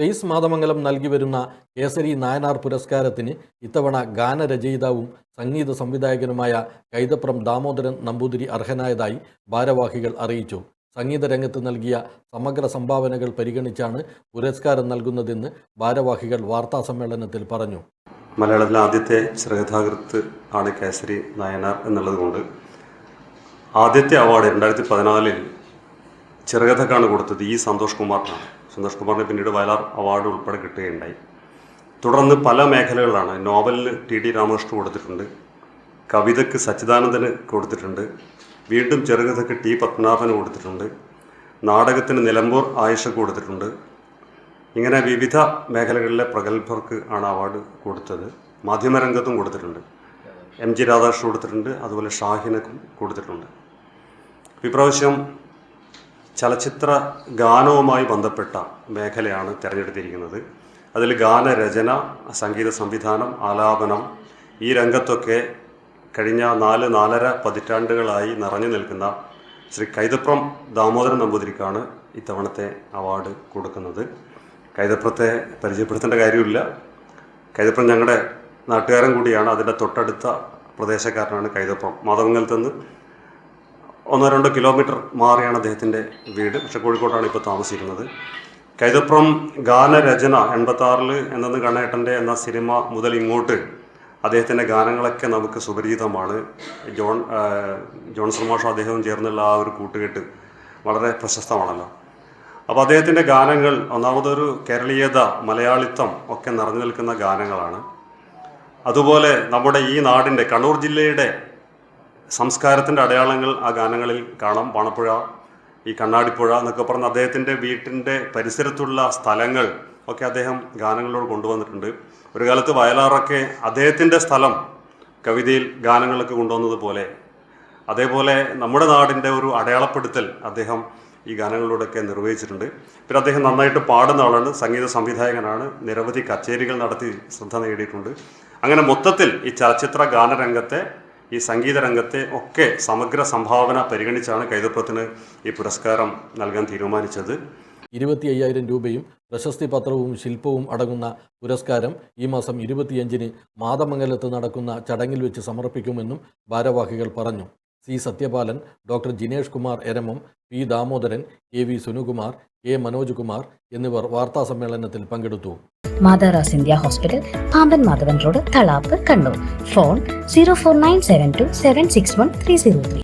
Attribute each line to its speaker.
Speaker 1: Space Mathamangalam നൽകി വരുന്ന കേസരി നായനാർ പുരസ്കാരത്തിന് ഇത്തവണ ഗാനരചയിതാവും സംഗീത സംവിധായകനുമായ കൈതപ്രം ദാമോദരൻ നമ്പൂതിരി അർഹനായതായി ഭാരവാഹികൾ അറിയിച്ചു. സംഗീത രംഗത്ത് നൽകിയ സമഗ്ര സംഭാവനകൾ പരിഗണിച്ചാണ് പുരസ്കാരം നൽകുന്നതെന്ന് ഭാരവാഹികൾ വാർത്താസമ്മേളനത്തിൽ പറഞ്ഞു.
Speaker 2: മലയാളത്തിലെ ആദ്യത്തെ ചെറുകഥാകൃത്ത് ആണ് കേസരി നായനാർ എന്നുള്ളത് കൊണ്ട് ആദ്യത്തെ അവാർഡ് 2014 ചെറുകഥക്കാണ് കൊടുത്തത് സന്തോഷ് കുമാറിനാണ്. സന്തോഷ് കുമാറിന് പിന്നീട് വയലാർ അവാർഡ് ഉൾപ്പെടെ കിട്ടുകയുണ്ടായി. തുടർന്ന് പല മേഖലകളിലാണ്. നോവലിന് TD രാമകൃഷ്ണൻ കൊടുത്തിട്ടുണ്ട്, കവിതയ്ക്ക് സച്ചിദാനന്ദന് കൊടുത്തിട്ടുണ്ട്, വീണ്ടും ചെറുകഥയ്ക്ക് T പത്മനാഭന് കൊടുത്തിട്ടുണ്ട്, നാടകത്തിന് നിലമ്പൂർ ആയിഷക്ക് കൊടുത്തിട്ടുണ്ട്. ഇങ്ങനെ വിവിധ മേഖലകളിലെ പ്രഗത്ഭർക്ക് ആണ് അവാർഡ് കൊടുത്തത്. മാധ്യമരംഗത്തും കൊടുത്തിട്ടുണ്ട്. MG രാധാകൃഷ്ണൻ കൊടുത്തിട്ടുണ്ട്, അതുപോലെ ഷാഹിനക്കും കൊടുത്തിട്ടുണ്ട്. ഇപ്രാവശ്യം ചലച്ചിത്ര ഗാനവുമായി ബന്ധപ്പെട്ട മേഖലയാണ് തിരഞ്ഞെടുത്തിരിക്കുന്നത്. അതിൽ ഗാനരചന, സംഗീത സംവിധാനം, ആലാപനം, ഈ രംഗത്തൊക്കെ കഴിഞ്ഞ 4-4.5 പതിറ്റാണ്ടുകളായി നിറഞ്ഞു നിൽക്കുന്ന ശ്രീ കൈതപ്രം ദാമോദരൻ നമ്പൂതിരിക്കാണ് ഇത്തവണത്തെ അവാർഡ് കൊടുക്കുന്നത്. കൈതപ്രത്തെ പരിചയപ്പെടുത്തേണ്ട കാര്യമില്ല. കൈതപ്രം ഞങ്ങളുടെ നാട്ടുകാരൻ കൂടിയാണ്. അതിൻ്റെ തൊട്ടടുത്ത പ്രദേശക്കാരനാണ് കൈതപ്രം. മാതമംഗലത്ത് നിന്ന് 1-2 കിലോമീറ്റർ മാറിയാണ് അദ്ദേഹത്തിൻ്റെ വീട്. പക്ഷേ കോഴിക്കോട്ടാണ് ഇപ്പോൾ താമസിക്കുന്നത്. കൈതപ്രം ഗാനരചന 86 എന്നത് കണ്ണേട്ടൻ്റെ എന്ന സിനിമ മുതൽ ഇങ്ങോട്ട് അദ്ദേഹത്തിൻ്റെ ഗാനങ്ങളൊക്കെ നമുക്ക് സുപരിചിതമാണ്. ജോൺസൺ മാഷ് അദ്ദേഹവും ചേർന്നുള്ള ആ ഒരു കൂട്ടുകെട്ട് വളരെ പ്രശസ്തമാണല്ലോ. അപ്പോൾ അദ്ദേഹത്തിൻ്റെ ഗാനങ്ങൾ ഒന്നാമതൊരു കേരളീയത, മലയാളിത്തം ഒക്കെ നിറഞ്ഞു നിൽക്കുന്ന ഗാനങ്ങളാണ്. അതുപോലെ നമ്മുടെ ഈ നാടിൻ്റെ, കണ്ണൂർ ജില്ലയുടെ സംസ്കാരത്തിൻ്റെ അടയാളങ്ങൾ ആ ഗാനങ്ങളിൽ കാണാം. പാണപ്പുഴ, ഈ കണ്ണാടിപ്പുഴ എന്നൊക്കെ പറഞ്ഞ് അദ്ദേഹത്തിൻ്റെ വീട്ടിൻ്റെ പരിസരത്തുള്ള സ്ഥലങ്ങൾ ഒക്കെ അദ്ദേഹം ഗാനങ്ങളിലൂടെ കൊണ്ടുവന്നിട്ടുണ്ട്. ഒരു കാലത്ത് വയലാറൊക്കെ അദ്ദേഹത്തിൻ്റെ സ്ഥലം കവിതയിൽ ഗാനങ്ങളൊക്കെ കൊണ്ടുവന്നതുപോലെ അതേപോലെ നമ്മുടെ നാടിൻ്റെ ഒരു അടയാളപ്പെടുത്തൽ അദ്ദേഹം ഈ ഗാനങ്ങളിലൂടെയൊക്കെ നിർവഹിച്ചിട്ടുണ്ട്. പിന്നെ അദ്ദേഹം നന്നായിട്ട് പാടുന്ന ആളാണ്, സംഗീത സംവിധായകനാണ്, നിരവധി കച്ചേരികൾ നടത്തി ശ്രദ്ധ നേടിയിട്ടുണ്ട്. അങ്ങനെ മൊത്തത്തിൽ ഈ ചലച്ചിത്ര ഗാനരംഗത്തെ, ഈ സംഗീത രംഗത്തെ ഒക്കെ സമഗ്ര സംഭാവന പരിഗണിച്ചാണ് കൈതപ്രത്തിന് ഈ പുരസ്കാരം നൽകാൻ തീരുമാനിച്ചത്.
Speaker 1: 25,000 രൂപയും പ്രശസ്തി പത്രവും ശില്പവും അടങ്ങുന്ന പുരസ്കാരം ഈ മാസം 25-ന് മാതമംഗലത്ത് നടക്കുന്ന ചടങ്ങിൽ വെച്ച് സമർപ്പിക്കുമെന്നും ഭാരവാഹികൾ പറഞ്ഞു. C. Sathyapalan, doctor Jinesh Kumar Eramam, P. Damodaran, KV Sunukumar, A. Manoj Kumar എന്നിവർ വാർത്താസമ്മേളനത്തിൽ പങ്കെടുത്തു.
Speaker 3: മാതാറാസ് India hospital, Pamban Madhavan road, Thalap, Kannur. Phone 04972 761 303.